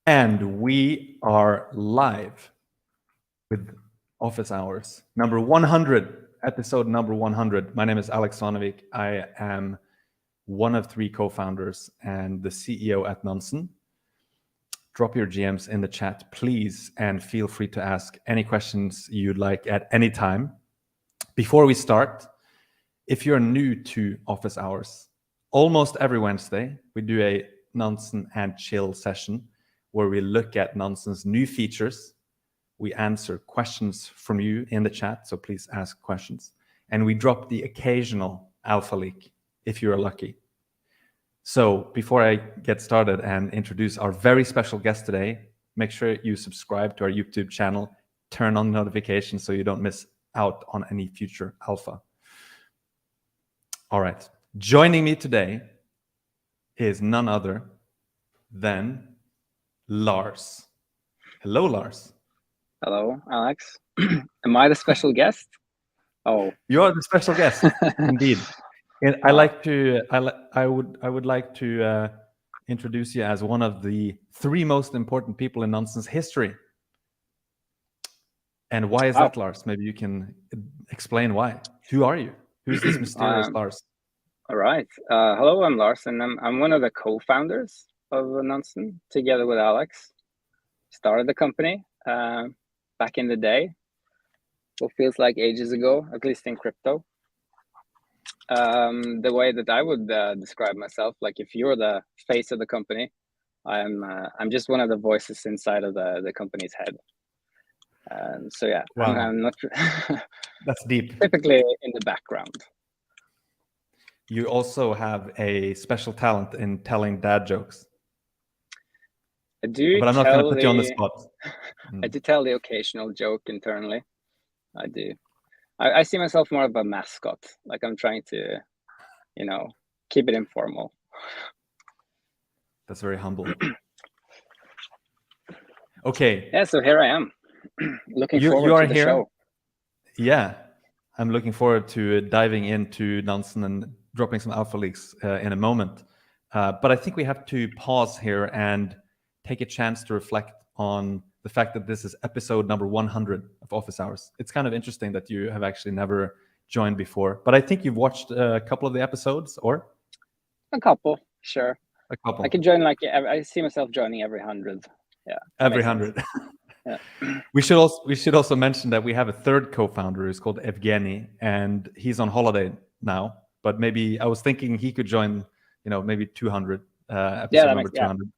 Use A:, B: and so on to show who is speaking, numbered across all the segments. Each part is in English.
A: And we are live with Office Hours, number 100, episode number 100. My name is Alex Svanevik. I am one of 3 co-founders and the CEO at Nansen. Drop your GMs in the chat, please, and feel free to ask any questions you'd like at any time. Before we start, if you're new to Office Hours, almost every Wednesday, we do a Nansen and Chill session where we look at Nansen's new features. We answer questions from you in the chat, so please ask questions. And we drop the occasional alpha leak if you're lucky. So before I get started and introduce our very special guest today, make sure you subscribe to our YouTube channel, turn on notifications so you don't miss out on any future alpha. All right, joining me today is none other than Lars. Hello, Lars.
B: Hello, Alex. Am I the special guest? Oh,
A: you are the special guest, indeed. I would like to introduce you as one of the 3 most important people in Nansen's history. And why is that, Lars? Maybe you can explain why. Who are you? Who's this mysterious Lars?
B: All right. Hello, I'm Lars, and I'm one of the co-founders of Nansen, together with Alex. Started the company back in the day. What feels like ages ago, at least in crypto. The way that I would describe myself, like if you're the face of the company, I'm just one of the voices inside of the company's head. So yeah,
A: wow.
B: I'm not.
A: That's deep.
B: Typically in the background.
A: You also have a special talent in telling dad jokes.
B: I do,
A: but I'm not going to put you on the spot.
B: I do tell the occasional joke internally. I do. I see myself more of a mascot. Like I'm trying to, keep it informal.
A: That's very humble. Okay.
B: Yeah, so here I am. Looking forward to the show.
A: Yeah, I'm looking forward to diving into Nansen and dropping some alpha leaks in a moment. But I think we have to pause here and take a chance to reflect on the fact that this is episode number 100 of Office Hours. It's kind of interesting that you have actually never joined before, but I think you've watched a couple of the episodes, or?
B: A couple, sure.
A: A couple.
B: I could join, I see myself joining every 100. Yeah.
A: Every 100.
B: Yeah.
A: We should also mention that we have a 3rd co-founder who's called Evgeny, and he's on holiday now, but maybe I was thinking he could join, maybe 200, episode number 200.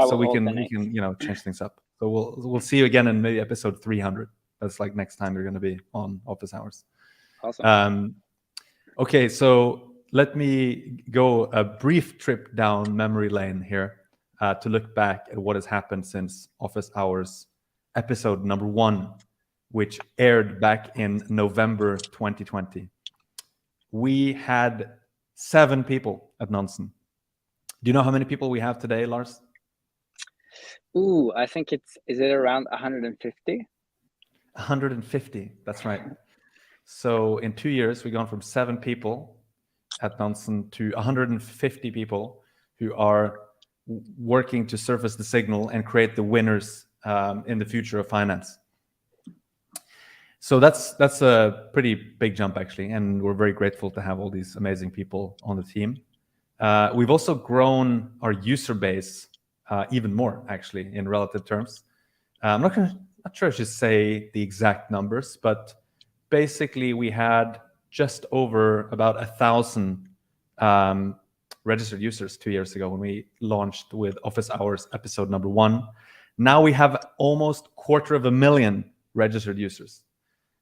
A: So we can change things up. So we'll see you again in maybe episode 300. That's like next time you're going to be on Office Hours.
B: Awesome.
A: Okay, so let me go a brief trip down memory lane here to look back at what has happened since Office Hours episode number 1, which aired back in November 2020. We had 7 people at Nansen. Do you know how many people we have today, Lars?
B: Ooh, I think is it around 150?
A: 150, that's right. So in 2 years, we've gone from 7 people at Nansen to 150 people who are working to surface the signal and create the winners in the future of finance. So that's a pretty big jump, actually, and we're very grateful to have all these amazing people on the team. We've also grown our user base even more, actually, in relative terms. I'm not sure I should say the exact numbers, but basically we had just over about 1,000 registered users 2 years ago when we launched with Office Hours episode number 1. Now we have almost 250,000 registered users,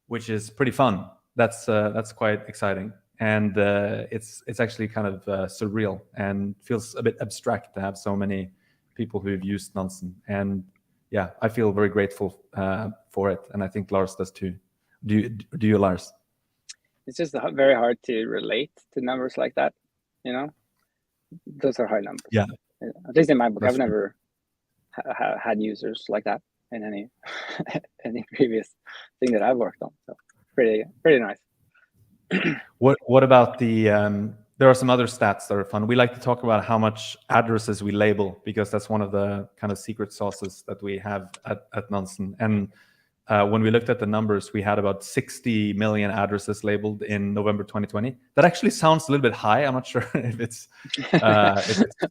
A: which is pretty fun. That's quite exciting, and it's actually kind of surreal and feels a bit abstract to have so many people who've used Nansen. And yeah, I feel very grateful for it, and I think Lars does too. Do you, Lars?
B: It's just very hard to relate to numbers like that. Those are high numbers.
A: Yeah.
B: At least in my book, I've never had users like that in any previous thing that I've worked on. So pretty nice.
A: What about the there are some other stats that are fun. We like to talk about how much addresses we label, because that's one of the kind of secret sauces that we have at Nansen. And when we looked at the numbers, we had about 60 million addresses labeled in November 2020. That actually sounds a little bit high. I'm not sure if it's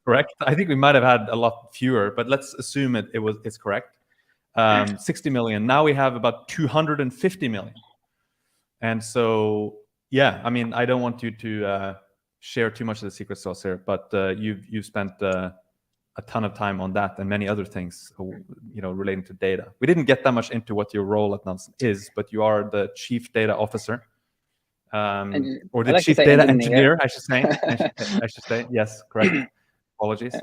A: correct. I think we might have had a lot fewer, but let's assume it's correct. 60 million. Now we have about 250 million. And so, yeah, I mean, I don't want you to share too much of the secret sauce here, but you've spent a ton of time on that and many other things, relating to data. We didn't get that much into what your role at Nansen is, but you are the chief data officer, or the chief data engineer, I should say. I should say, yes, correct. Apologies.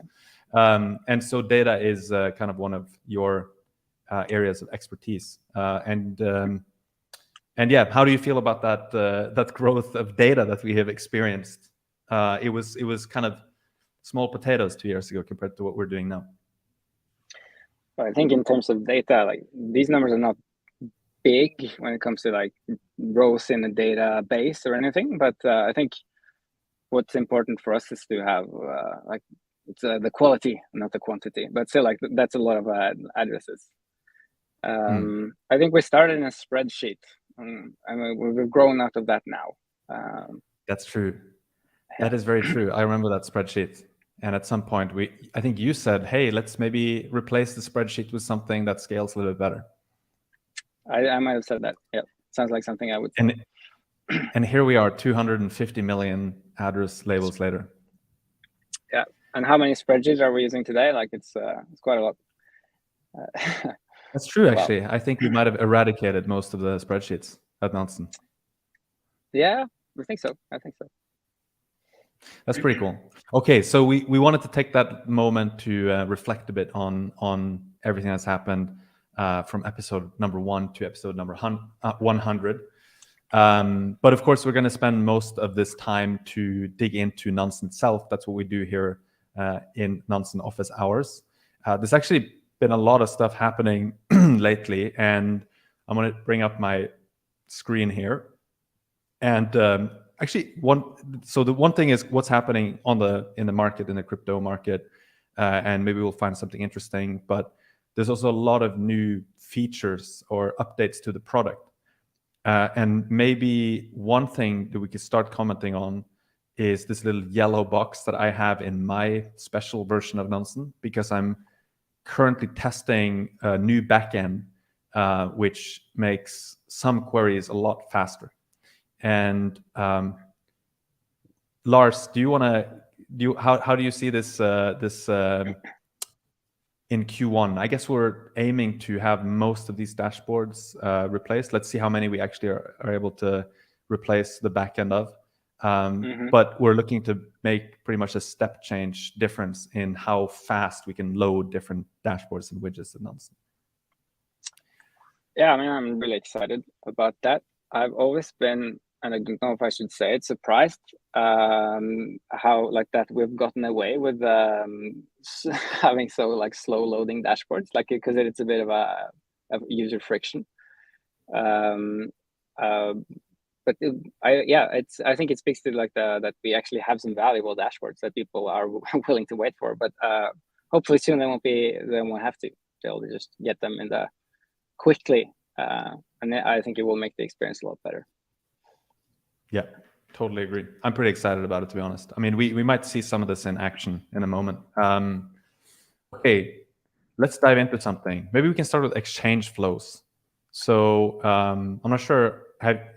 A: And so data is kind of one of your areas of expertise. And yeah, how do you feel about that growth of data that we have experienced? It was kind of small potatoes 2 years ago compared to what we're doing now.
B: I think in terms of data, like these numbers are not big when it comes to like rows in a database or anything, but I think what's important for us is to have it's the quality, not the quantity, but still like that's a lot of addresses. I think we started in a spreadsheet. I mean, we've grown out of that now.
A: That's true. That is very true. I remember that spreadsheet. And at some point, I think you said, hey, let's maybe replace the spreadsheet with something that scales a little bit better.
B: I might have said that. Yeah, sounds like something I would say.
A: And here we are, 250 million address labels later.
B: Yeah, and how many spreadsheets are we using today? Like it's quite a lot.
A: That's true, actually. Wow. I think we might have eradicated most of the spreadsheets at Nansen.
B: Yeah, I think so.
A: That's pretty cool. Okay, so we wanted to take that moment to reflect a bit on everything that's happened from episode number 1 to episode number 100. But of course, we're going to spend most of this time to dig into Nansen itself. That's what we do here in Nansen Office Hours. There's actually been a lot of stuff happening lately, and I'm going to bring up my screen here. And actually, the one thing is what's happening in the market, in the crypto market, and maybe we'll find something interesting. But there's also a lot of new features or updates to the product, and maybe one thing that we could start commenting on is this little yellow box that I have in my special version of Nansen, because I'm currently testing a new backend, which makes some queries a lot faster. And Lars, how do you see this in Q1? I guess we're aiming to have most of these dashboards replaced. Let's see how many we actually are able to replace the backend of. But we're looking to make pretty much a step change difference in how fast we can load different dashboards and widgets at Nansen.
B: Yeah, I mean, I'm really excited about that. I've always been, and I don't know if I should say it, surprised how like that we've gotten away with having so like slow loading dashboards, like because it's a bit of a user friction. But I think it speaks to like that we actually have some valuable dashboards that people are willing to wait for. But hopefully soon they won't have to. They'll just get them in the quickly, and I think it will make the experience a lot better.
A: Yeah, totally agree. I'm pretty excited about it, to be honest. I mean, we might see some of this in action in a moment. Okay, let's dive into something. Maybe we can start with exchange flows. So I'm not sure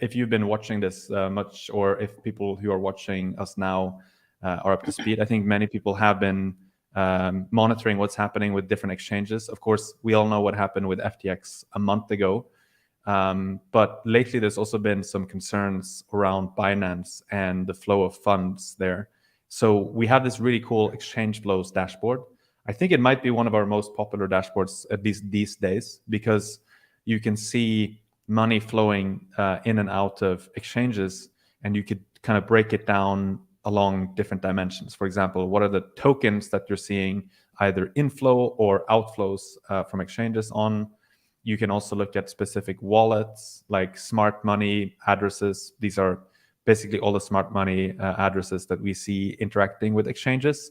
A: if you've been watching this much, or if people who are watching us now are up to speed. I think many people have been monitoring what's happening with different exchanges. Of course, we all know what happened with FTX a month ago. But lately, there's also been some concerns around Binance and the flow of funds there. So we have this really cool exchange flows dashboard. I think it might be one of our most popular dashboards, at least these days, because you can see money flowing in and out of exchanges, and you could kind of break it down along different dimensions. For example, what are the tokens that you're seeing either inflow or outflows from exchanges on? You can also look at specific wallets like smart money addresses. These are basically all the smart money addresses that we see interacting with exchanges.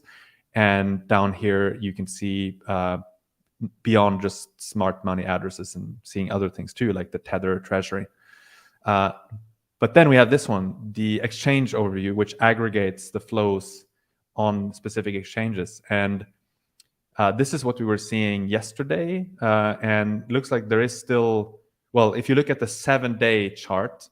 A: And down here, you can see beyond just smart money addresses and seeing other things too, like the Tether treasury. But then we have this one, the exchange overview, which aggregates the flows on specific exchanges. And this is what we were seeing yesterday. And looks like there is still, well, if you look at the 7-day chart,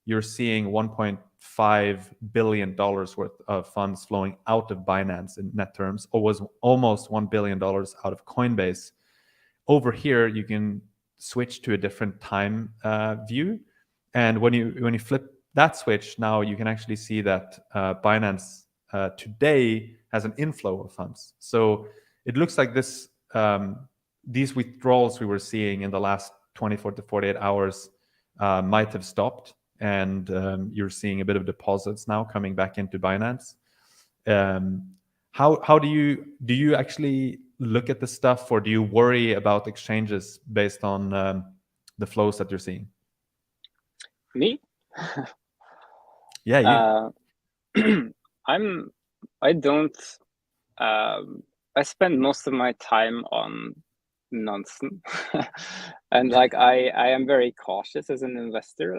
A: you're seeing $1.5 billion worth of funds flowing out of Binance in net terms, or was almost $1 billion out of Coinbase. Over here, you can switch to a different time view. And when you flip that switch, now you can actually see that Binance today has an inflow of funds. So it looks like this these withdrawals we were seeing in the last 24 to 48 hours might have stopped, and you're seeing a bit of deposits now coming back into Binance. How do you actually look at this stuff, or do you worry about exchanges based on the flows that you're seeing?
B: Me?
A: Yeah, you.
B: I spend most of my time on Nansen. And like I am very cautious as an investor,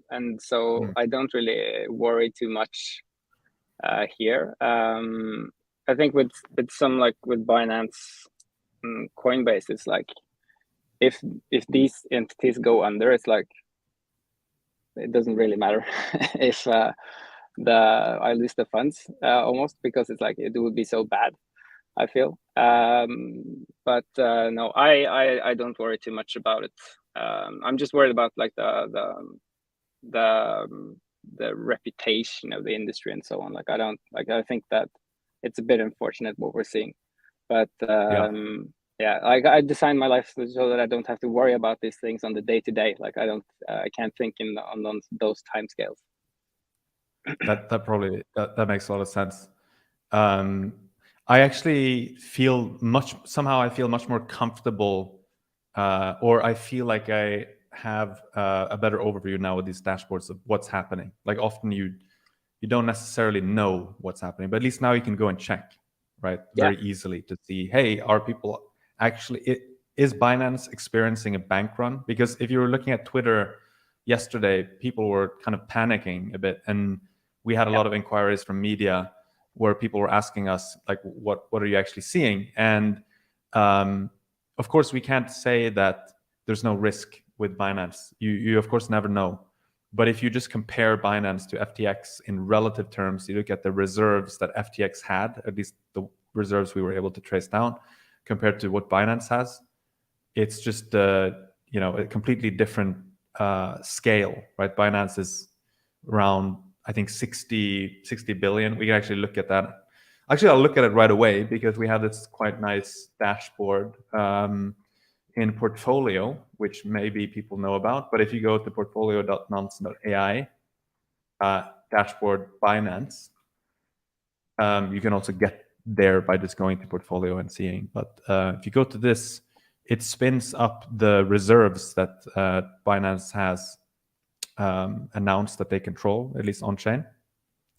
B: and so I don't really worry too much here. I think with some, like with Binance, Coinbase, it's like if these entities go under, it's like it doesn't really matter if I lose the funds almost, because it's like it would be so bad, I feel. But no, I don't worry too much about it. I'm just worried about like the reputation of the industry and so on. Like I think that it's a bit unfortunate what we're seeing, but yeah, like I designed my life so that I don't have to worry about these things on the day to day. Like I can't think on those time scales.
A: That probably that makes a lot of sense. I actually feel I feel much more comfortable, or I feel like I have a better overview now with these dashboards of what's happening. Like often you don't necessarily know what's happening, but at least now you can go and check, right? Very easily to see, hey, are people actually, is Binance experiencing a bank run? Because if you were looking at Twitter yesterday, people were kind of panicking a bit, and we had a lot of inquiries from media where people were asking us, like, what are you actually seeing? And of course, we can't say that there's no risk with Binance. You of course never know. But if you just compare Binance to FTX in relative terms, you look at the reserves that FTX had, at least the reserves we were able to trace down, compared to what Binance has, it's just a completely different scale, right? Binance is around, I think, 60 billion. We can actually look at that. Actually, I'll look at it right away because we have this quite nice dashboard in Portfolio, which maybe people know about. But if you go to portfolio.nansen.ai dashboard Binance, you can also get there by just going to Portfolio and seeing. But if you go to this, it spins up the reserves that Binance has announced that they control, at least on chain.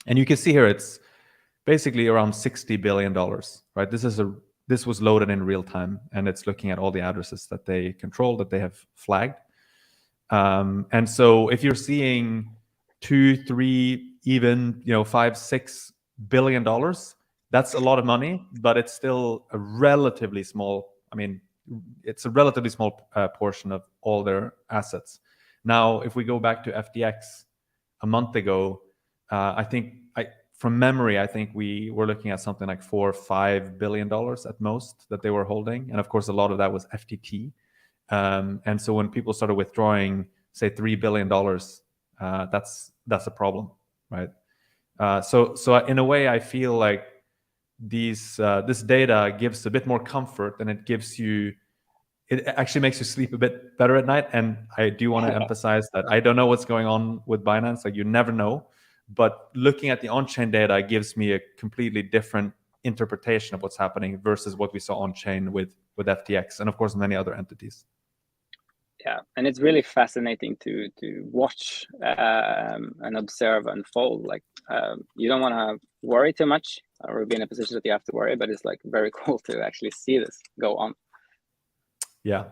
A: And you can see here it's basically around $60 billion, right? This was loaded in real time, and it's looking at all the addresses that they control, that they have flagged. And so if you're seeing $2, $3, even $5, $6 billion, that's a lot of money, but it's still a relatively small. I mean, it's a relatively small portion of all their assets. Now, if we go back to FTX a month ago, from memory, I think we were looking at something like $4 or $5 billion at most that they were holding, and of course, a lot of that was FTT. And so when people started withdrawing, say $3 billion, that's a problem, right? So in a way, I feel like this data gives a bit more comfort, and it actually makes you sleep a bit better at night. And I do want to emphasize that I don't know what's going on with Binance. Like, you never know. But looking at the on-chain data gives me a completely different interpretation of what's happening versus what we saw on-chain with FTX and, of course, many other entities.
B: yeah, and it's really fascinating to watch and observe unfold. Like you don't want to worry too much or be in a position that you have to worry, but it's like very cool to actually see this go on.
A: Yeah,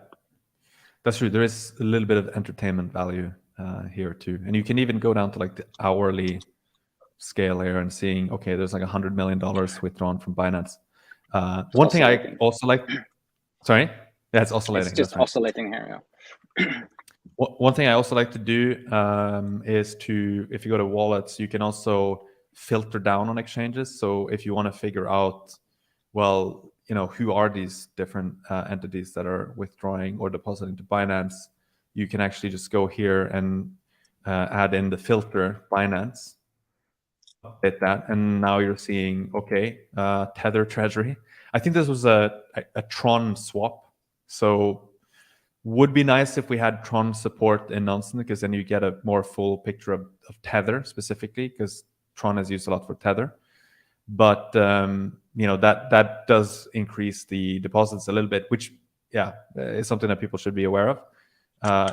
A: that's true. There is a little bit of entertainment value here too, and you can even go down to like the hourly scale here and seeing, okay, there's like $100 million withdrawn from Binance. One thing I also like, sorry, yeah, it's oscillating.
B: It's just
A: that's right.
B: oscillating here. Yeah.
A: One thing I also like to do is to, if you go to wallets, you can also filter down on exchanges. So if you want to figure out, well, you know, who are these different entities that are withdrawing or depositing to Binance, you can actually just go here and add in the filter Binance, update that, and now you're seeing, okay, Tether Treasury. I think this was a Tron swap. So would be nice if we had Tron support in Nansen, because then you get a more full picture of Tether specifically, because Tron is used a lot for Tether. But you know, that does increase the deposits a little bit, which is something that people should be aware of.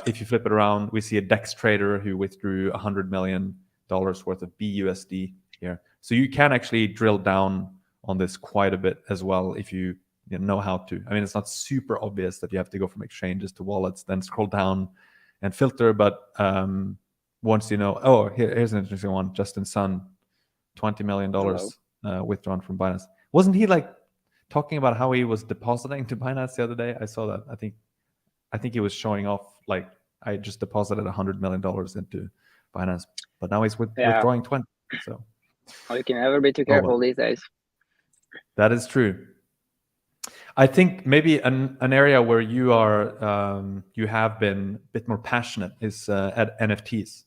A: If you flip it around, we see a DEX trader who withdrew $100 million worth of BUSD here. So you can actually drill down on this quite a bit as well if you know how to. I mean, it's not super obvious that you have to go from exchanges to wallets, then scroll down and filter. But once you know, oh, here's an interesting one. Justin Sun, $20 million withdrawn from Binance. Wasn't he like talking about how he was depositing to Binance the other day? I saw that. I think he was showing off, like, I just deposited $100 million into Binance, but now he's withdrawing 20. So
B: you can never be too careful these days.
A: That is true. I think maybe an area where you are, you have been a bit more passionate is at NFTs.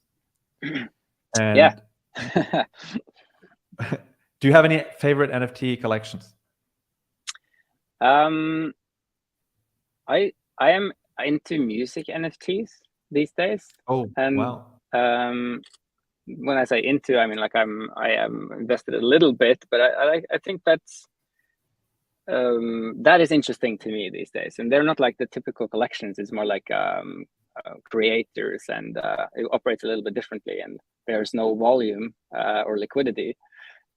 A: And
B: yeah.
A: Do you have any favorite NFT collections?
B: I am into music NFTs these days.
A: Oh,
B: and
A: wow.
B: When I say into, I mean like I am invested a little bit, but I think that's that is interesting to me these days. And they're not like the typical collections. It's more like creators, and it operates a little bit differently, and there's no volume or liquidity.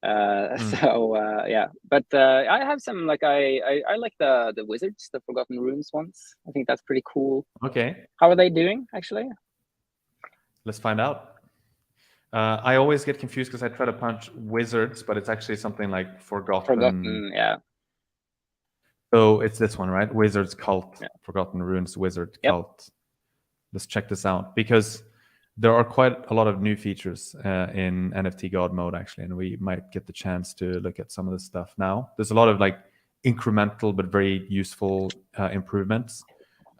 B: So yeah, but I have some, like I like the Wizards, the Forgotten Runes ones. I think that's pretty cool.
A: Okay.
B: How are they doing actually?
A: Let's find out. I always get confused because I try to punch Wizards, but it's actually something like Forgotten.
B: Yeah.
A: So it's this one, right? Wizards Cult, Forgotten Runes, Wizard Cult. Let's check this out, because there are quite a lot of new features in NFT God mode, actually, and we might get the chance to look at some of this stuff now. There's a lot of like incremental but very useful improvements.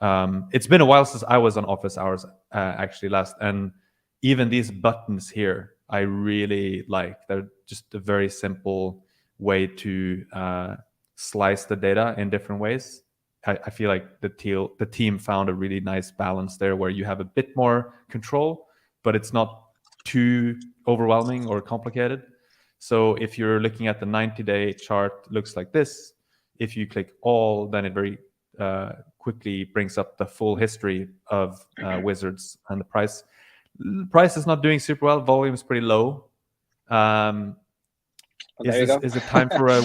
A: It's been a while since I was on Office Hours actually last, and even these buttons here, I really like. They're just a very simple way to slice the data in different ways. I feel like the team found a really nice balance there, where you have a bit more control, but it's not too overwhelming or complicated. So if you're looking at the 90-day chart, looks like this. If you click all, then it very quickly brings up the full history of Wizards and the price. Price is not doing super well. Volume is pretty low. Is it time for a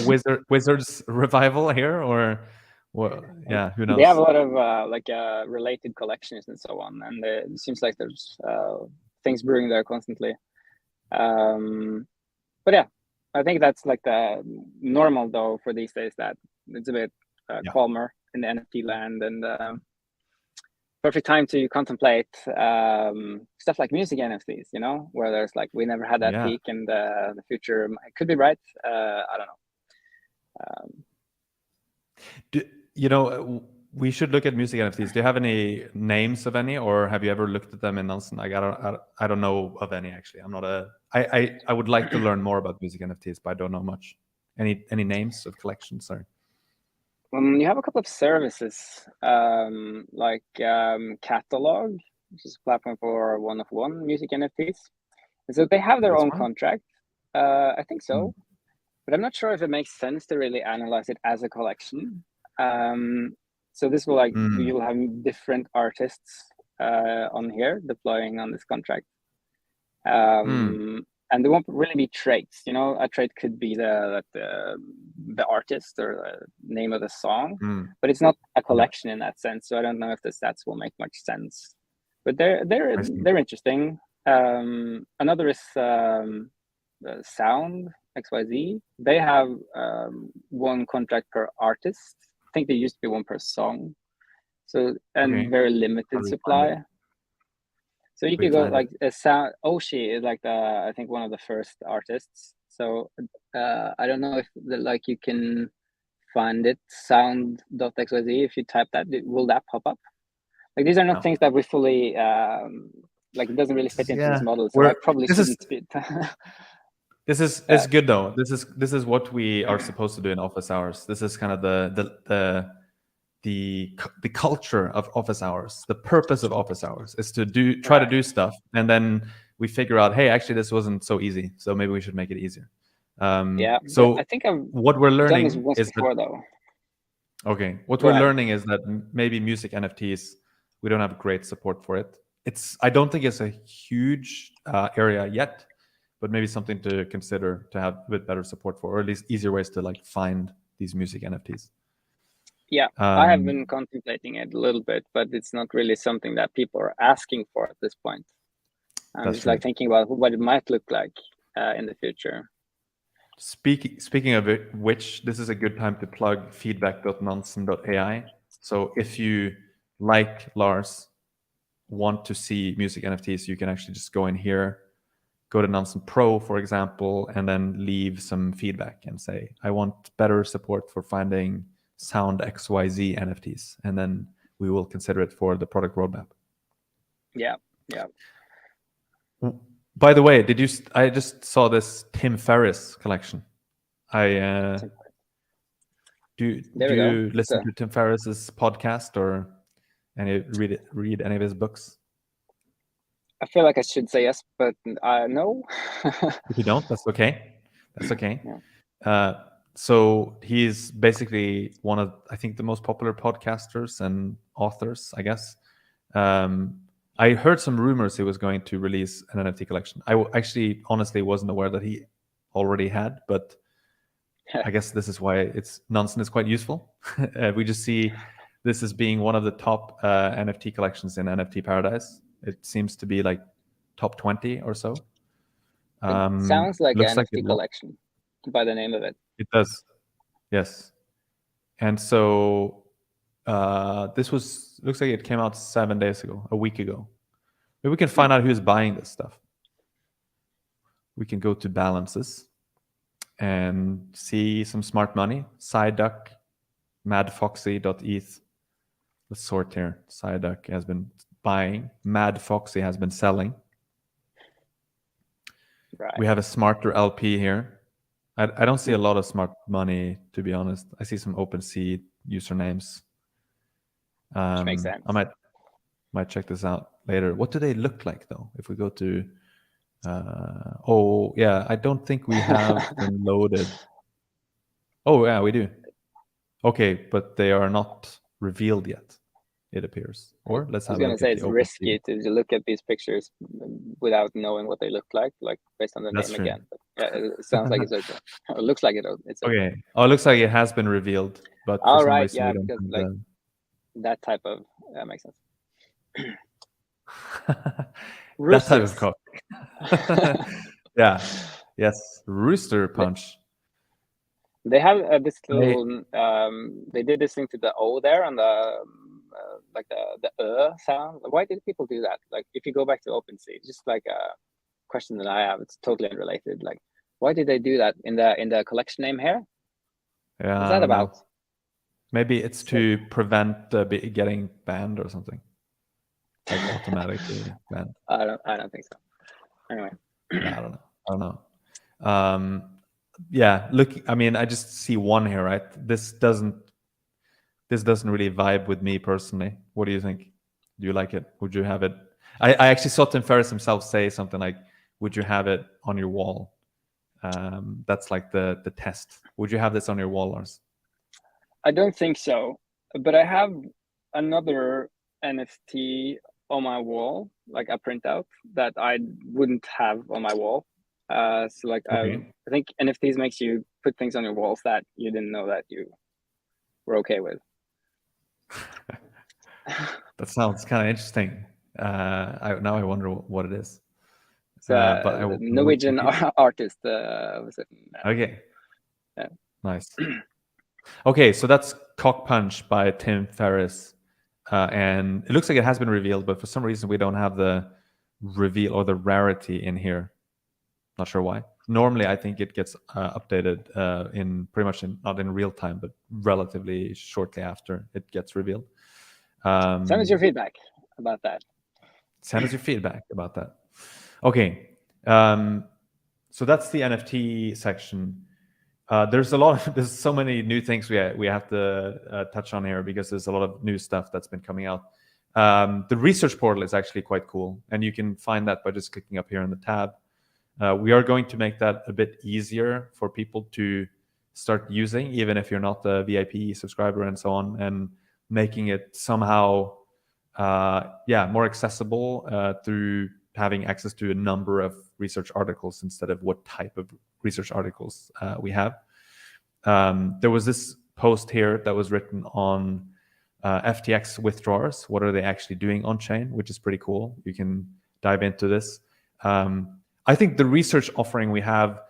A: Wizards revival here, or well, yeah, who knows?
B: They have a lot of related collections and so on, and it seems like there's things brewing there constantly. But yeah, I think that's like the normal though for these days, that it's a bit calmer in the NFT land, and perfect time to contemplate stuff like music NFTs, you know, where there's like, we never had that peak, and the future could be bright. I don't know.
A: You know, we should look at music NFTs. Do you have any names of any, or have you ever looked at them in Nansen? Like, I don't know of any, actually. I would like to learn more about music NFTs, but I don't know much. Any names of collections? Sorry.
B: You have a couple of services, like Catalog, which is a platform for one-of-one music NFTs. And so they have their own contract. I think so, but I'm not sure if it makes sense to really analyze it as a collection. So this will you'll have different artists on here deploying on this contract. And there won't really be traits. You know, a trait could be the artist or the name of the song, but it's not a collection in that sense. So I don't know if the stats will make much sense. But they're interesting. Another is Sound XYZ. They have one contract per artist. I think there used to be one per song. So very limited supply. So you could go like a sound. Oshi is like I think one of the first artists. So I don't know if you can find it sound.xyz. If you type that, will that pop up? Like these are not things that we fully like. It doesn't really fit into this model. So I probably shouldn't.
A: This is it's good though. This is what we are supposed to do in office hours. This is kind of the culture of office hours. The purpose of office hours is to try to do stuff, and then we figure out, hey, actually this wasn't so easy, so maybe we should make it easier. So
B: I think
A: what we're learning
B: done this once before, though.
A: Okay, what we're learning is that maybe music NFTs, we don't have great support for it. I don't think it's a huge area yet, but maybe something to consider to have a bit better support for, or at least easier ways to like find these music NFTs.
B: Yeah, I have been contemplating it a little bit, but it's not really something that people are asking for at this point. I'm just like thinking about what it might look like in the future.
A: Speaking of which, this is a good time to plug feedback.nansen.ai. So if you, like Lars, want to see music NFTs, you can actually just go in here, go to Nansen Pro, for example, and then leave some feedback and say, I want better support for finding Sound XYZ NFTs, and then we will consider it for the product roadmap.
B: Yeah.
A: By the way, I just saw this Tim Ferriss collection. Do you listen to Tim Ferriss's podcast or read any of his books?
B: I feel like I should say yes, but no.
A: If you don't, that's okay. That's okay.
B: Yeah.
A: So he's basically one of, I think, the most popular podcasters and authors, I guess. I heard some rumors he was going to release an NFT collection. I actually, honestly, wasn't aware that he already had, but I guess this is why Nansen is quite useful. We just see this as being one of the top NFT collections in NFT Paradise. It seems to be like top 20 or so.
B: It sounds like an NFT collection by the name of it.
A: It does, yes. And so looks like it came out 7 days ago, a week ago. Maybe we can find out who's buying this stuff. We can go to balances and see some smart money. Psyduck, madfoxy.eth. Let's sort here. Psyduck has been buying. Madfoxy has been selling.
B: Right.
A: We have a smarter LP here. I don't see a lot of smart money, to be honest. I see some OpenSea usernames.
B: Which makes sense.
A: I might check this out later. What do they look like, though? If we go to... oh, yeah, I don't think we have them loaded. Oh, yeah, we do. Okay, but they are not revealed yet, it appears. Or let's have a look.
B: I was going to say it's risky to look at these pictures without knowing what they look like based on the name again. But yeah, it sounds like it's okay. It looks like it's okay.
A: Okay. Oh, it looks like it has been revealed, but for some reason
B: yeah,
A: we don't
B: because
A: have
B: like that type of makes sense.
A: That type of cock. Yeah. Yes. Rooster Punch.
B: They have this little. They did this thing to the O there on the like the sound. Why did people do that? Like if you go back to OpenSea, just like a question that I have. It's totally unrelated. Like why did they do that in the collection name here?
A: Yeah.
B: What's that about?
A: Know. Maybe it's to prevent getting banned or something. Like automatically banned.
B: I don't think so. Anyway.
A: I don't know. Yeah, look, I mean, I just see one here, right? This doesn't really vibe with me personally. What do you think? Do you like it? Would you have it? I actually saw Tim Ferriss himself say something like, would you have it on your wall? That's like the test. Would you have this on your wall, Lars?
B: I don't think so, but I have another NFT on my wall, like a printout that I wouldn't have on my wall. So like
A: Okay.
B: I think NFTs makes you put things on your walls that you didn't know that you were okay with.
A: That sounds kind of interesting. Now I wonder what it is.
B: It's
A: But I
B: a
A: will
B: Norwegian
A: check it.
B: artist. Was it?
A: Okay.
B: Yeah.
A: Nice. Okay, so that's COCKPUNCH by Tim Ferriss. And it looks like it has been revealed, but for some reason we don't have the reveal or the rarity in here. Not sure why. Normally, I think it gets updated in pretty much not in real time, but relatively shortly after it gets revealed.
B: Send us your feedback about that.
A: Send us your feedback about that. Okay, so that's the NFT section. There's so many new things we have to touch on here because there's a lot of new stuff that's been coming out. The research portal is actually quite cool, and you can find that by just clicking up here in the tab. We are going to make that a bit easier for people to start using, even if you're not a VIP subscriber and so on, and making it somehow more accessible through having access to a number of research articles instead of what type of research articles we have. There was this post here that was written on FTX withdrawals. What are they actually doing on chain, which is pretty cool. You can dive into this. I think the research offering we have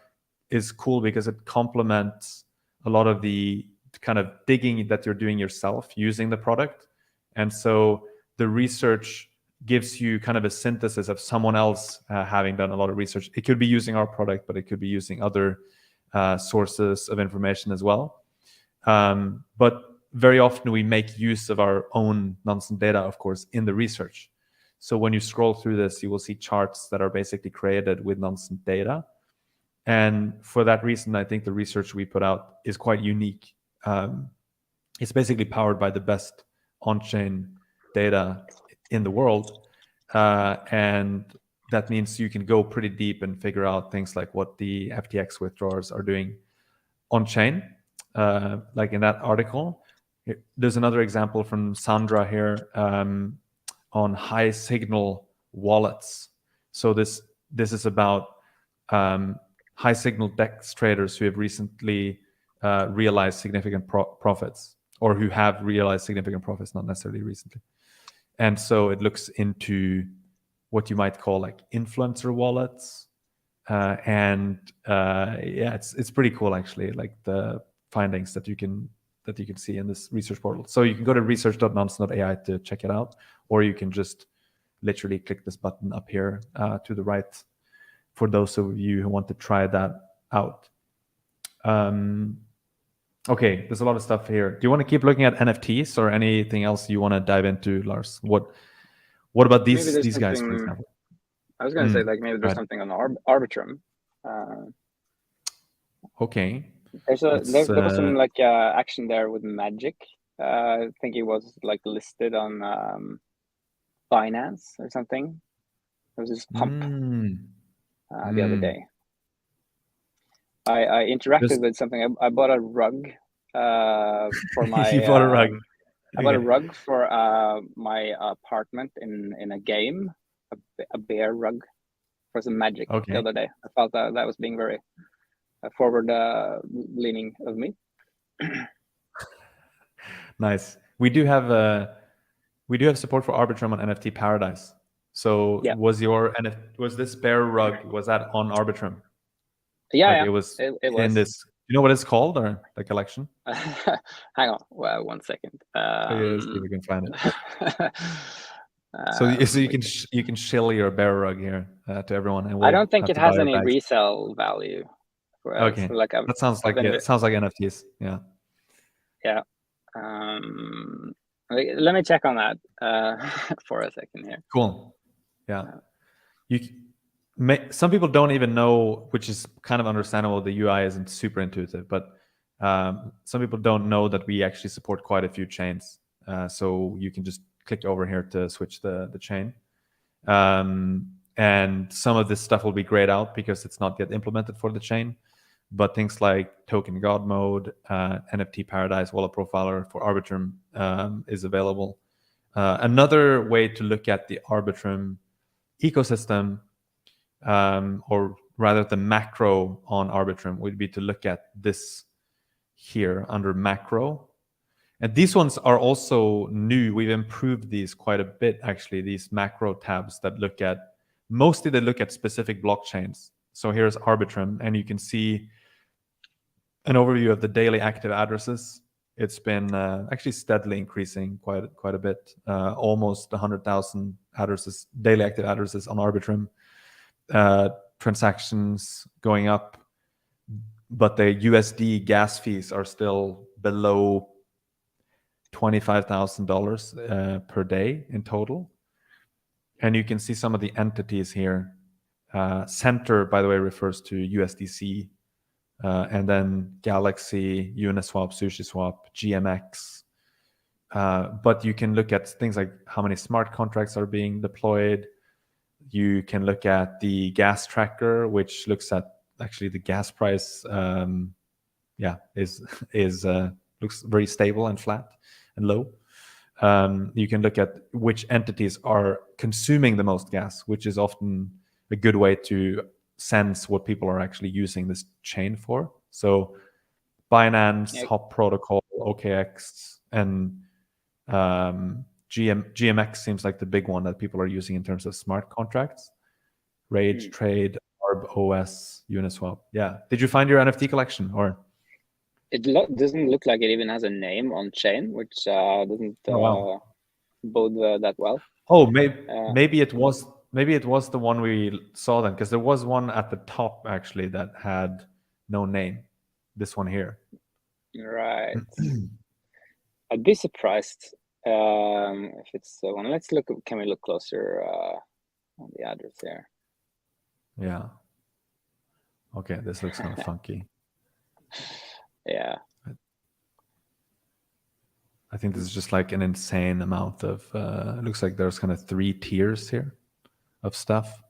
A: is cool because it complements a lot of the kind of digging that you're doing yourself using the product. And so the research gives you kind of a synthesis of someone else having done a lot of research. It could be using our product, but it could be using other sources of information as well. But very often we make use of our own Nansen data, of course, in the research. So when you scroll through this, you will see charts that are basically created with Nansen data. And for that reason, I think the research we put out is quite unique. It's basically powered by the best on-chain data in the world. And that means you can go pretty deep and figure out things like what the FTX withdrawals are doing on-chain. Like in that article, there's another example from Sandra here on high signal wallets. So this is about high signal DEX traders who have recently realized significant profits, or who have realized significant profits, not necessarily recently. And so it looks into what you might call like influencer wallets. It's pretty cool actually, like the findings that you can see in this research portal. So you can go to research.nansen.ai to check it out, or you can just literally click this button up here to the right for those of you who want to try that out. Okay, there's a lot of stuff here. Do you want to keep looking at NFTs or anything else you want to dive into, Lars? What about these guys, for example?
B: I was going to say, like, maybe there's something on Arbitrum.
A: Okay.
B: There was some like action there with Magic. I think it was like listed on Binance or something. There was this pump the other day. I interacted with something. I bought a rug for my.
A: You bought a rug.
B: I bought a rug for my apartment in a game, a bear rug for some Magic the other day. I felt that was being very forward leaning of me.
A: Nice. We do have support for Arbitrum on NFT Paradise. So was this bear rug, was that on Arbitrum?
B: Yeah,
A: It was.
B: It was
A: in this. You know what it's called, or the collection?
B: Hang on, 1 second.
A: See if we can find it. So you can shill your bear rug here to everyone, and
B: I don't think it has any resale value.
A: Okay,
B: like
A: that sounds like it. Sounds like NFTs. Yeah.
B: Yeah. Let me check on that for a second here.
A: Cool. Yeah. Some people don't even know, which is kind of understandable. The UI isn't super intuitive, but some people don't know that we actually support quite a few chains. So you can just click over here to switch the chain. And some of this stuff will be grayed out because it's not yet implemented for the chain. But things like token God mode, NFT Paradise, Wallet Profiler for Arbitrum is available. Another way to look at the Arbitrum ecosystem, or rather the macro on Arbitrum, would be to look at this here under macro. And these ones are also new. We've improved these quite a bit, actually, these macro tabs that look at, mostly they look at specific blockchains. So here's Arbitrum, and you can see an overview of the daily active addresses. It's been actually steadily increasing quite a bit, almost 100,000 addresses, daily active addresses on Arbitrum. Transactions going up, but the USD gas fees are still below $25,000 per day in total. And you can see some of the entities here. Center, by the way, refers to USDC. And then Galaxy, Uniswap, SushiSwap, GMX. But you can look at things like how many smart contracts are being deployed. You can look at the gas tracker, which looks at actually the gas price. Looks very stable and flat and low. You can look at which entities are consuming the most gas, which is often a good way to sense what people are actually using this chain for. So Binance, Hop Protocol, OKX, and GMX seems like the big one that people are using in terms of smart contracts. Rage, Trade, ArbOS, Uniswap. Yeah. Did you find your NFT collection, or?
B: It doesn't look like it even has a name on chain, which doesn't bode that well.
A: Oh, maybe it was the one we saw then, because there was one at the top actually that had no name. This one here.
B: Right. I'd be surprised if it's the one. Let's look. Can we look closer on the address here?
A: Yeah. Okay, this looks kind of funky.
B: Yeah.
A: I think this is just like an insane amount of, it looks like there's kind of 3 tiers here of stuff.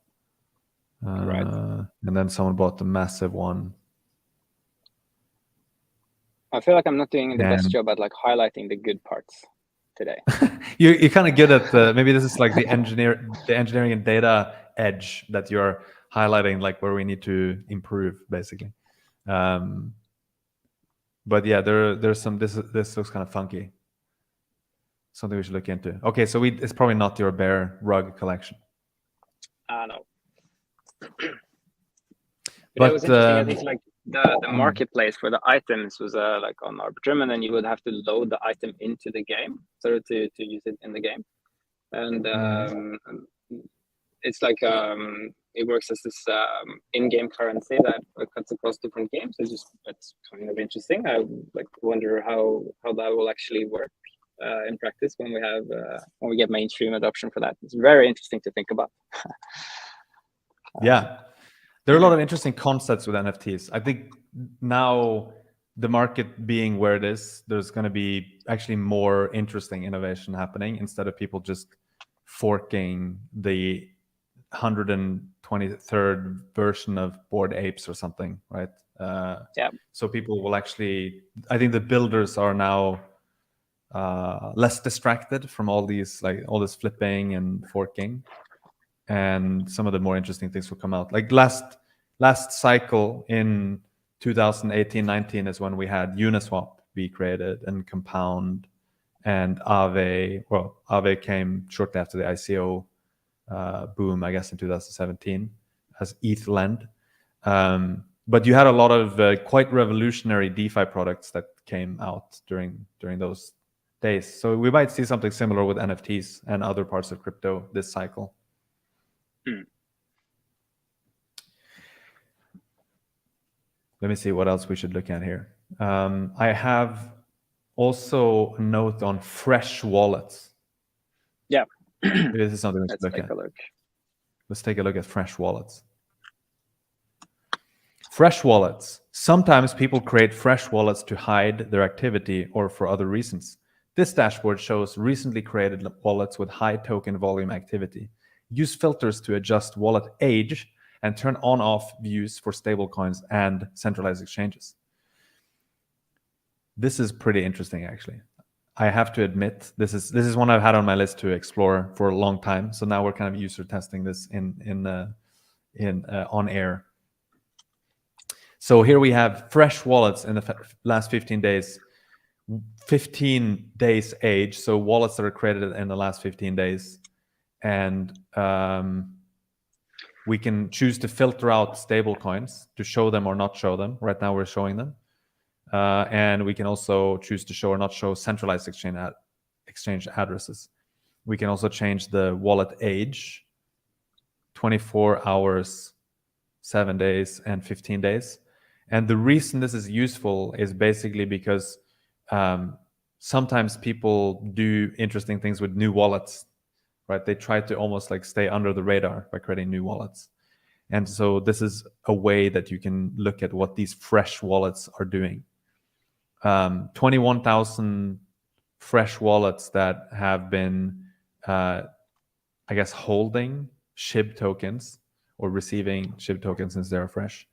B: Right.
A: And then someone bought the massive one.
B: I feel like I'm not doing the best job at like highlighting the good parts today.
A: You're kind of good at maybe this is like the engineering and data edge that you're highlighting, like where we need to improve, basically. But yeah, there's some, this looks kind of funky. Something we should look into. Okay, so it's probably not your bear rug collection.
B: No. But it was interesting. I think like the marketplace for the items was like on Arbitrum, and then you would have to load the item into the game, so to use it in the game. And it's like it works as this in-game currency that cuts across different games. It's kind of interesting. I like wonder how that will actually work in practice when we get mainstream adoption for that. It's very interesting to think about.
A: Yeah, there are a lot of interesting concepts with NFTs. I think now the market being where it is, there's going to be actually more interesting innovation happening instead of people just forking the 123rd version of Bored Apes or something, right?
B: Yeah.
A: So people will actually, I think the builders are now less distracted from all this flipping and forking, and some of the more interesting things will come out. Like last cycle in 2018-19 is when we had Uniswap be created and Compound and Aave. Well, Aave came shortly after the ICO boom, I guess, in 2017 as ETH Lend. But you had a lot of quite revolutionary DeFi products that came out during those days. So we might see something similar with NFTs and other parts of crypto this cycle. Let me see what else we should look at here. I have also a note on fresh wallets.
B: Yeah.
A: Maybe this is something we should look at. Let's take a look at fresh wallets. Fresh wallets. Sometimes people create fresh wallets to hide their activity or for other reasons. This dashboard shows recently created wallets with high token volume activity. Use filters to adjust wallet age and turn on-off views for stablecoins and centralized exchanges. This is pretty interesting, actually. I have to admit, this is one I've had on my list to explore for a long time. So now we're kind of user testing this on air. So here we have fresh wallets in the last 15 days, 15 days age. So wallets that are created in the last 15 days. And we can choose to filter out stable coins to show them or not show them. Right now we're showing them. And we can also choose to show or not show centralized exchange addresses. We can also change the wallet age, 24 hours, 7 days, and 15 days. And the reason this is useful is basically because sometimes people do interesting things with new wallets, right? They try to almost like stay under the radar by creating new wallets. And so this is a way that you can look at what these fresh wallets are doing. 21,000 fresh wallets that have been, I guess, holding SHIB tokens or receiving SHIB tokens since they're fresh.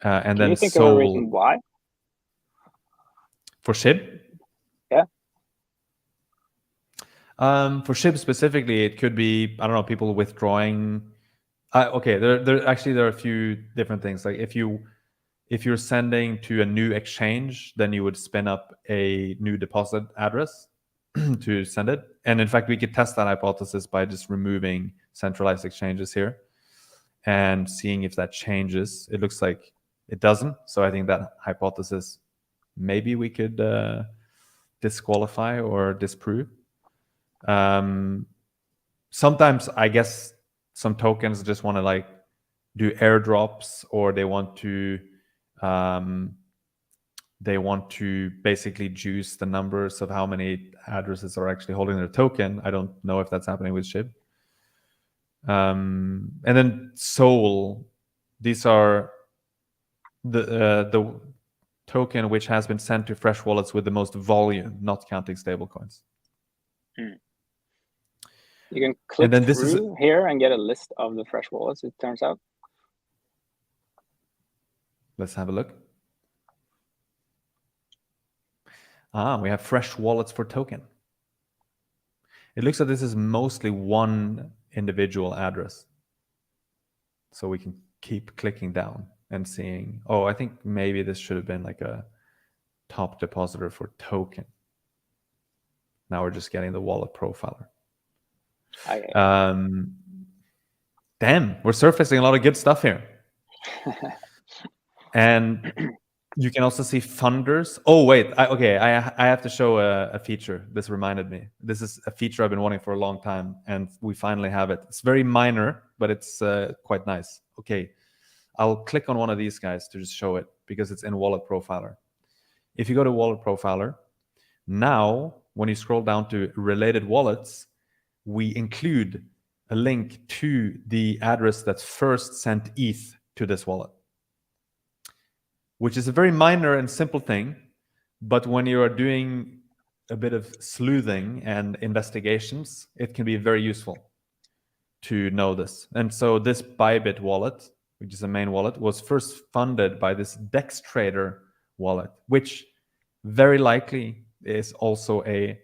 A: And then
B: you think of a reason why?
A: For SHIB?
B: Yeah.
A: For SHIB specifically, it could be, I don't know, people withdrawing. Okay, there are a few different things. Like if you're sending to a new exchange, then you would spin up a new deposit address to send it. And in fact, we could test that hypothesis by just removing centralized exchanges here and seeing if that changes. It looks like it doesn't. So I think that hypothesis, maybe we could disqualify or disprove. Sometimes I guess some tokens just want to like do airdrops, or they want to basically juice the numbers of how many addresses are actually holding their token. I don't know if that's happening with SHIB. And then Sol, these are the token which has been sent to fresh wallets with the most volume, not counting stablecoins.
B: You can click through here and get a list of the fresh wallets, it turns out.
A: Let's have a look. We have fresh wallets for token. It looks like this is mostly one individual address. So we can keep clicking down and seeing, oh, I think maybe this should have been like a top depositor for token. Now we're just getting the wallet profiler.
B: Okay.
A: Damn, we're surfacing a lot of good stuff here. And you can also see funders. Oh, wait. I have to show a feature. This reminded me. This is a feature I've been wanting for a long time, and we finally have it. It's very minor, but it's quite nice. Okay, I'll click on one of these guys to just show it because it's in Wallet Profiler. If you go to Wallet Profiler, now when you scroll down to related wallets, we include a link to the address that first sent ETH to this wallet, which is a very minor and simple thing. But when you are doing a bit of sleuthing and investigations, it can be very useful to know this. And so this Bybit wallet, which is a main wallet, was first funded by this DexTrader wallet, which very likely is also a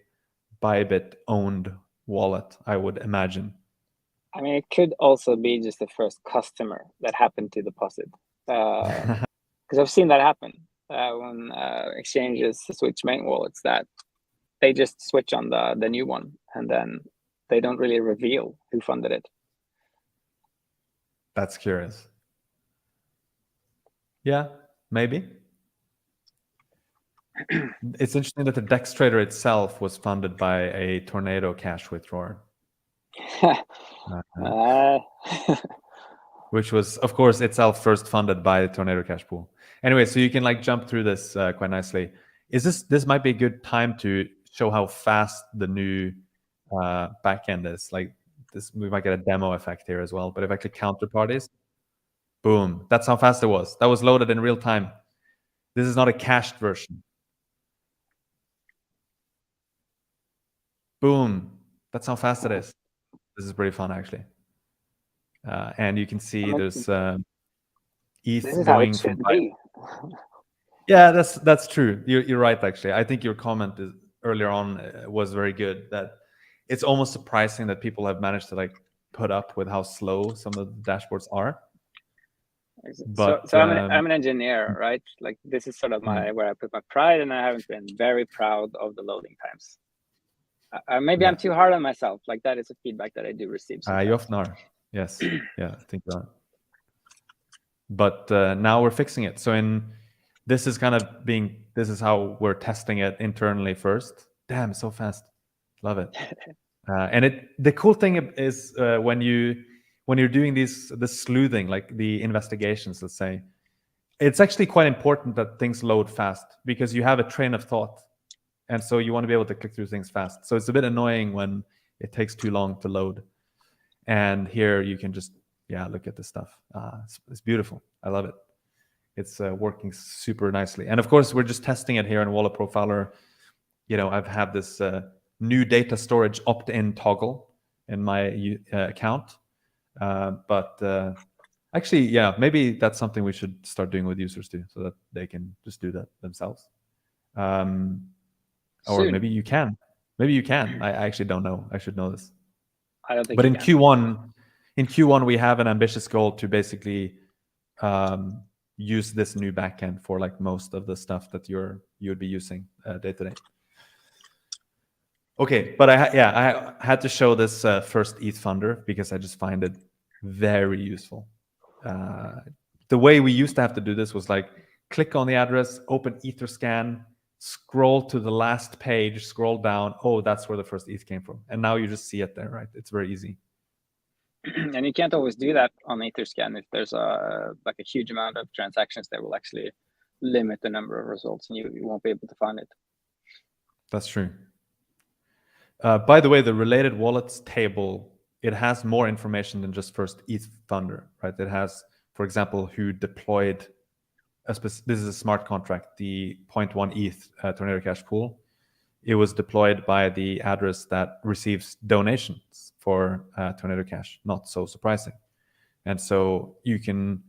A: Bybit-owned wallet, I would imagine.
B: I mean, it could also be just the first customer that happened to deposit. Because I've seen that happen when exchanges switch main wallets, that they just switch on the new one, and then they don't really reveal who funded it.
A: That's curious. Yeah, maybe. It's interesting that the DexTrader itself was funded by a Tornado Cash withdrawer. Which was, of course, itself first funded by the Tornado Cash pool. Anyway, so you can like jump through this quite nicely. This might be a good time to show how fast the new backend is. Like this, we might get a demo effect here as well. But if I click counterparties, boom, that's how fast it was. That was loaded in real time. This is not a cached version. Boom, that's how fast it is. This is pretty fun, actually. And you can see there's ETH going from.
B: Be.
A: Yeah, that's true. You're right, actually. I think your comment earlier on was very good. That it's almost surprising that people have managed to like put up with how slow some of the dashboards are. But
B: so I'm an engineer, right? Like this is sort of where I put my pride, and I haven't been very proud of the loading times. Maybe I'm too hard on myself. Like that is a feedback that I do receive sometimes.
A: You often are. Yes. Yeah, I think that. But now we're fixing it. So this is how we're testing it internally first. Damn, so fast. Love it. And the cool thing is when you're doing the sleuthing, like the investigations, let's say, it's actually quite important that things load fast because you have a train of thought. And so you want to be able to click through things fast. So it's a bit annoying when it takes too long to load. And here you can just, look at this stuff. It's beautiful. I love it. It's working super nicely. And of course, we're just testing it here in Wallet Profiler. I've had this new data storage opt-in toggle in my account. But actually, maybe that's something we should start doing with users too, so that they can just do that themselves. Or maybe you can. I actually don't know. I should know this.
B: I don't think.
A: But in Q1, we have an ambitious goal to basically use this new backend for like most of the stuff that you would be using day to day. Okay, but I had to show this first ETH funder because I just find it very useful. The way we used to have to do this was like click on the address, open Etherscan, scroll to the last page, scroll down. Oh, that's where the first ETH came from. And now you just see it there, right? It's very easy.
B: And you can't always do that on Etherscan if there's a huge amount of transactions that will actually limit the number of results, and you won't be able to find it.
A: That's true. By the way, the related wallets table, it has more information than just first ETH funder, right? It has, for example, who deployed this is a smart contract, the 0.1 ETH Tornado Cash pool. It was deployed by the address that receives donations for Tornado Cash. Not so surprising. And so you can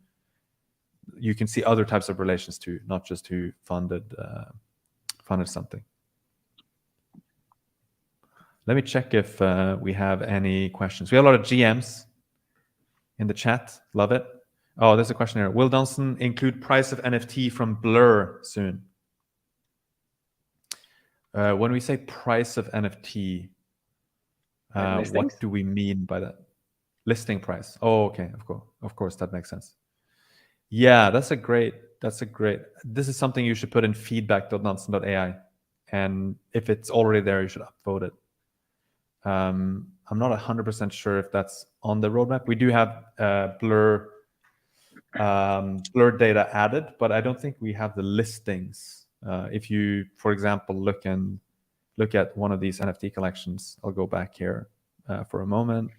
A: see other types of relations too, not just who funded something. Let me check if we have any questions. We have a lot of GMs in the chat. Love it. Oh, there's a question here. Will Nansen include price of NFT from Blur soon? When we say price of NFT, what do we mean by that? Listing price. Oh, okay. Of course, that makes sense. Yeah, that's a great. This is something you should put in feedback.nansen.ai, and if it's already there, you should upvote it. I'm not 100% sure if that's on the roadmap. We do have Blur data added, but I don't think we have the listings. If you, for example, look at one of these NFT collections, I'll go back here for a moment,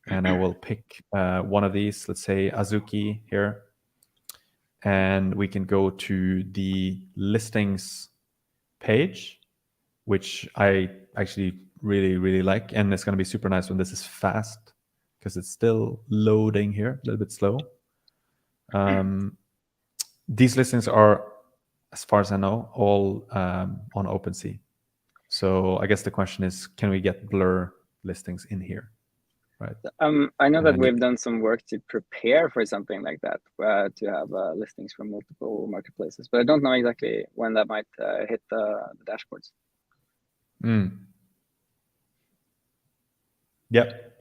A: and I will pick one of these. Let's say Azuki here, and we can go to the listings page, which I actually really like, and it's going to be super nice when this is fast because it's still loading here, a little bit slow. These listings are, as far as I know, all on OpenSea. So I guess the question is, can we get Blur listings in here? Right.
B: I know that we've done some work to prepare for something like that, to have listings from multiple marketplaces, but I don't know exactly when that might hit the dashboards.
A: Yep.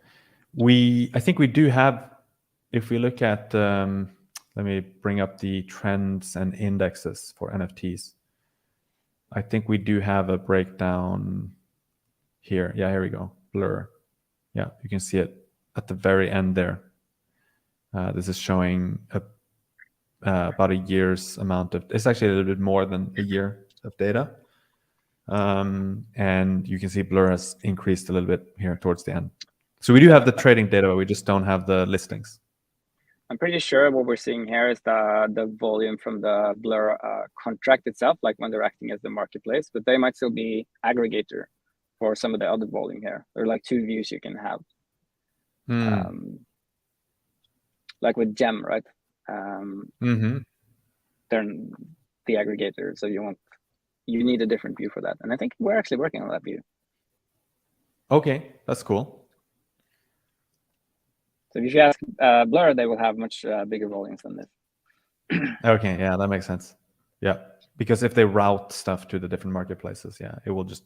A: I think we do have, if we look at, let me bring up the trends and indexes for NFTs. I think we do have a breakdown here. Yeah, here we go. Blur. Yeah, you can see it at the very end there. This is showing about a year's amount of, it's actually a little bit more than a year of data. And you can see Blur has increased a little bit here towards the end. So we do have the trading data, but we just don't have the listings.
B: I'm pretty sure what we're seeing here is the volume from the Blur contract itself, like when they're acting as the marketplace, but they might still be aggregator for some of the other volume here. There are like two views you can have. Like with Gem, right? They're the aggregator, so you you need a different view for that. And I think we're actually working on that view.
A: Okay, that's cool.
B: So if you ask Blur, they will have much bigger volumes than this.
A: Okay, yeah, that makes sense. Yeah, because if they route stuff to the different marketplaces, yeah, it will just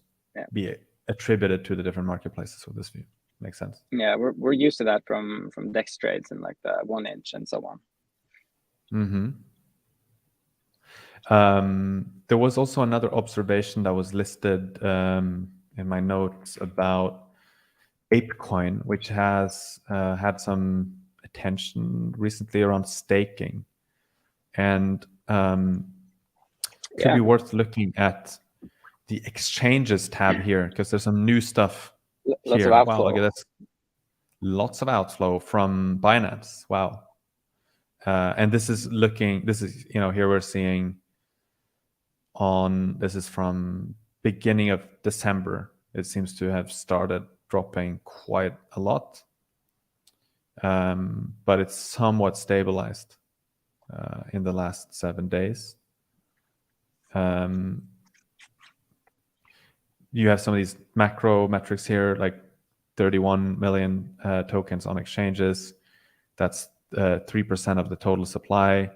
A: be attributed to the different marketplaces with this view. Makes sense.
B: Yeah, we're used to that from DEX trades and like the 1 inch and so on.
A: There was also another observation that was listed in my notes about ApeCoin, which has had some attention recently around staking, and could be worth looking at the exchanges tab here, because there's some new stuff
B: Lots
A: here.
B: of outflow.
A: Wow, look at this. Lots of outflow from Binance. Wow. And this is, here we're seeing this is from beginning of December. It seems to have started dropping quite a lot. But it's somewhat stabilized in the last 7 days. You have some of these macro metrics here, like 31 million tokens on exchanges. That's 3% of the total supply.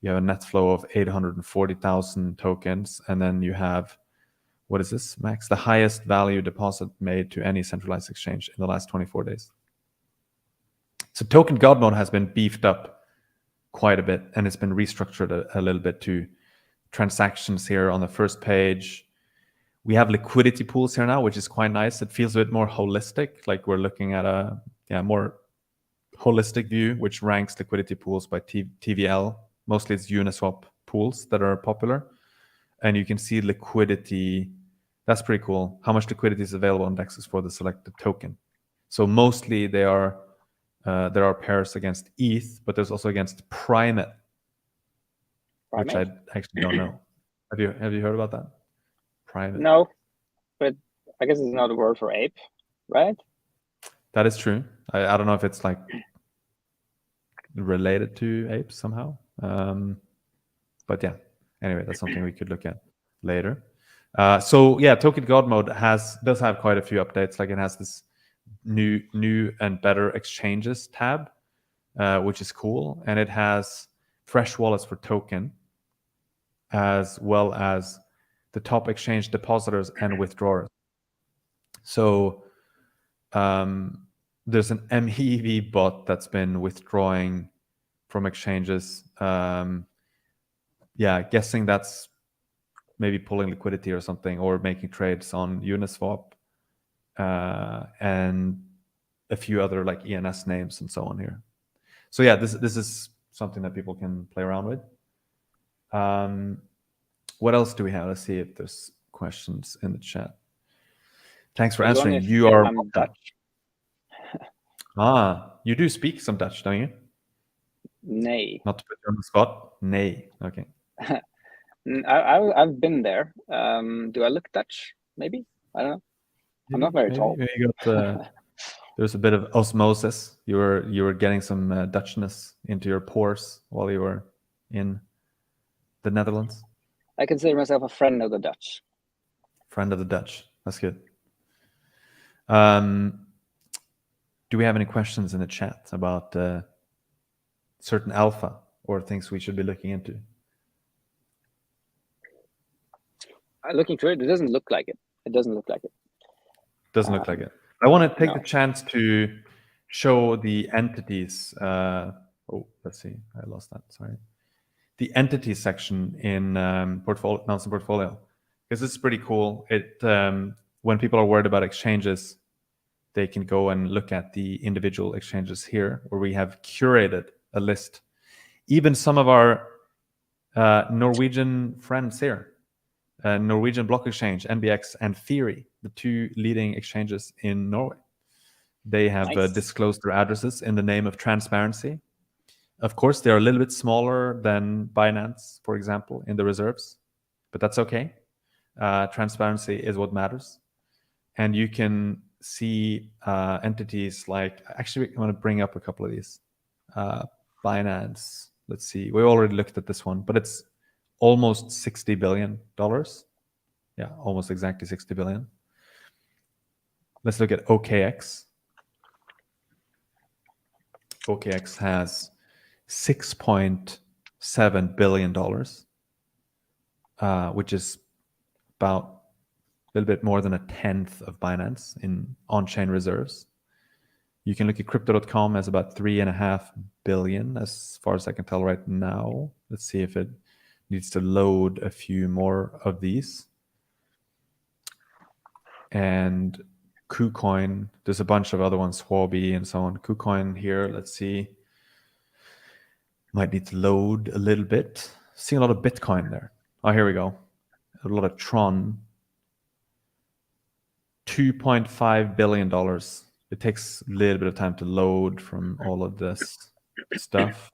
A: You have a net flow of 840,000 tokens. And then you have, what is this, Max? The highest value deposit made to any centralized exchange in the last 24 days. So token God mode has been beefed up quite a bit, and it's been restructured a little bit to transactions here on the first page. We have liquidity pools here now, which is quite nice. It feels a bit more holistic, like we're looking at a more holistic view, which ranks liquidity pools by TVL. Mostly it's Uniswap pools that are popular. And you can see liquidity. That's pretty cool. How much liquidity is available on DEXs for the selected token. So mostly there are pairs against ETH, but there's also against Primate, which I actually don't know. Have you heard about that? Primate.
B: No, but I guess it's another word for ape, right?
A: That is true. I don't know if it's like related to apes somehow. But yeah, anyway, that's something we could look at later. So yeah, Token God mode does have quite a few updates. Like it has this new and better exchanges tab, which is cool, and it has fresh wallets for token, as well as the top exchange depositors and withdrawers. So there's an MEV bot that's been withdrawing from exchanges. Guessing that's maybe pulling liquidity or something, or making trades on Uniswap, and a few other like ENS names and so on here. So yeah, this is something that people can play around with. What else do we have? Let's see if there's questions in the chat. Thanks for answering. You are
B: Dutch.
A: You do speak some Dutch, don't you?
B: Nay.
A: Not to put you on the spot. Nay. Okay.
B: I've been there. Do I look Dutch? Maybe. I don't know. I'm not very tall.
A: There's a bit of osmosis. You were getting some Dutchness into your pores while you were in the Netherlands.
B: I consider myself a friend of the Dutch.
A: Friend of the Dutch. That's good. Do we have any questions in the chat about certain alpha or things we should be looking into?
B: Looking through it, it doesn't look like it. It doesn't look like it.
A: Doesn't look like it. I want to take the chance to show the entities. Let's see. I lost that. Sorry. The entities section in Nansen Portfolio, because it's pretty cool. It when people are worried about exchanges, they can go and look at the individual exchanges here, where we have curated a list. Even some of our Norwegian friends here, Norwegian Block Exchange, NBX, and Theory, the two leading exchanges in Norway. They have disclosed their addresses in the name of transparency. Of course, they're a little bit smaller than Binance, for example, in the reserves, but that's okay. Transparency is what matters. And you can see entities like, actually, I want to bring up a couple of these. Binance, let's see. We already looked at this one, but it's almost $60 billion. Yeah, almost exactly 60 billion. Let's look at OKX. OKX has $6.7 billion, which is about a little bit more than a tenth of Binance in on-chain reserves. You can look at crypto.com as about 3.5 billion, as far as I can tell right now. Let's see if it needs to load a few more of these. And KuCoin, there's a bunch of other ones, Huobi and so on. KuCoin here, let's see. Might need to load a little bit. Seeing a lot of Bitcoin there. Oh, here we go. A lot of Tron. $2.5 billion. It takes a little bit of time to load from all of this stuff.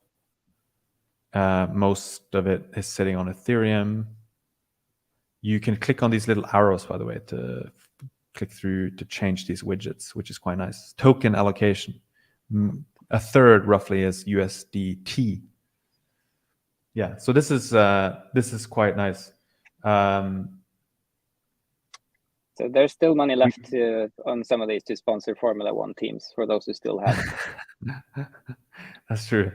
A: Most of it is sitting on Ethereum. You can click on these little arrows, by the way, to click through to change these widgets, which is quite nice. Token allocation. A third roughly is USDT. Yeah, so this is quite nice.
B: So there's still money left on some of these to sponsor Formula One teams for those who still have.
A: That's true.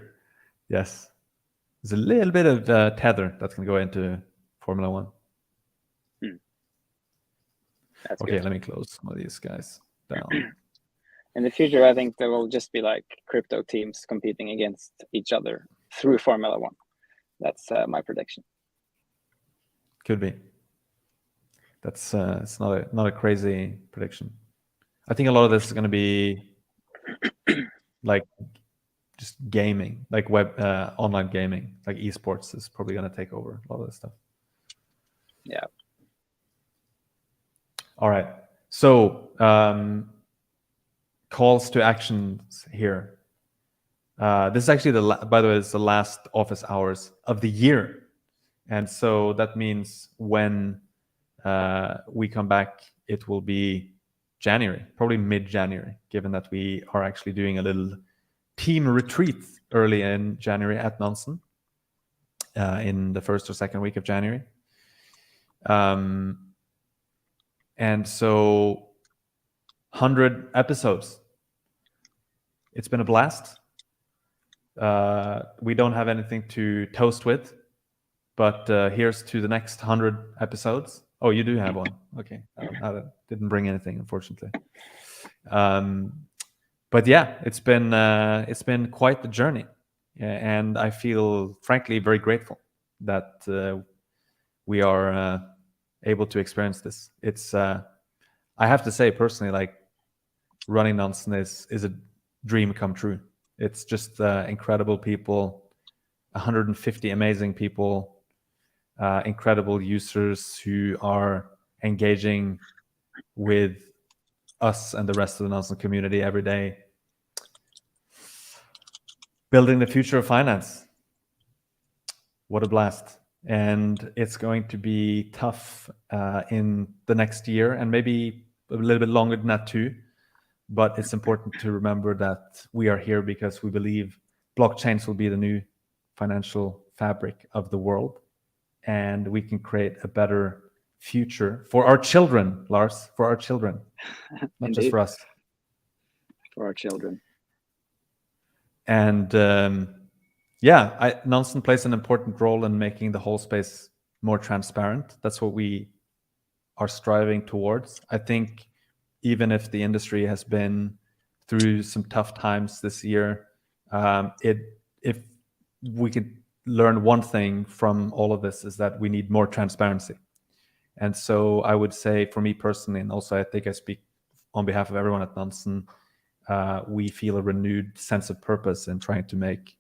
A: Yes, there's a little bit of tether that can go into Formula One.
B: That's
A: okay,
B: good.
A: Let me close some of these guys down.
B: In the future, I think there will just be like crypto teams competing against each other through Formula One. That's my prediction.
A: Could be. That's it's not a crazy prediction. I think a lot of this is going to be like just gaming, like web online gaming, like esports is probably going to take over a lot of this stuff.
B: Yeah.
A: All right. So calls to actions here. This is actually by the way, it's the last office hours of the year, and so that means when we come back, it will be January, probably mid-January, given that we are actually doing a little team retreat early in January at Nansen in the first or second week of January. And so 100 episodes. It's been a blast. We don't have anything to toast with, but here's to the next 100 episodes. Oh, you do have one. Okay. I didn't bring anything, unfortunately. But yeah, it's been quite the journey. And I feel, frankly, very grateful that we are able to experience this. It's, I have to say personally, like running Nansen is a dream come true. It's just incredible people, 150 amazing people, incredible users who are engaging with us and the rest of the Nansen community every day. Building the future of finance. What a blast. And it's going to be tough in the next year and maybe a little bit longer than that too. But it's important to remember that we are here because we believe blockchains will be the new financial fabric of the world. And we can create a better future for our children, Lars, for our children, not
B: Indeed.
A: just for us.
B: For our children.
A: And Nansen plays an important role in making the whole space more transparent. That's what we are striving towards. I think even if the industry has been through some tough times this year, if we could learn one thing from all of this is that we need more transparency. And so I would say for me personally, and also I think I speak on behalf of everyone at Nansen, we feel a renewed sense of purpose in trying to make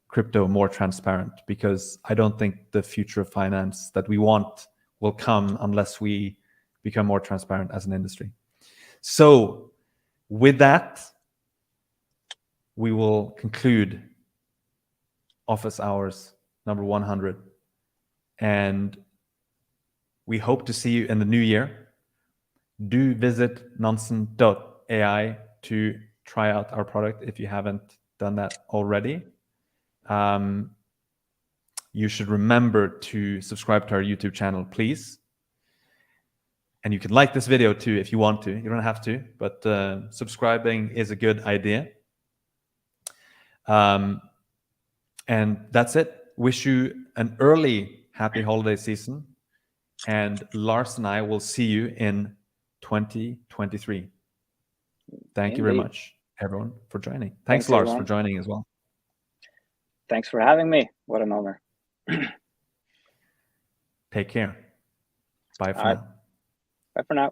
A: crypto more transparent, because I don't think the future of finance that we want will come unless we become more transparent as an industry. So with that, we will conclude office hours number 100. And we hope to see you in the new year. Do visit nansen.ai to try out our product if you haven't done that already. You should remember to subscribe to our YouTube channel, please. And you can like this video too if you want to. You don't have to, but subscribing is a good idea. And that's it. Wish you an early happy holiday season. And Lars and I will see you in 2023. Thank you very much, everyone, for joining. Thanks Lars, everyone, for joining as well.
B: Thanks for having me. What an honor.
A: Take care. Bye for now.
B: Bye for now.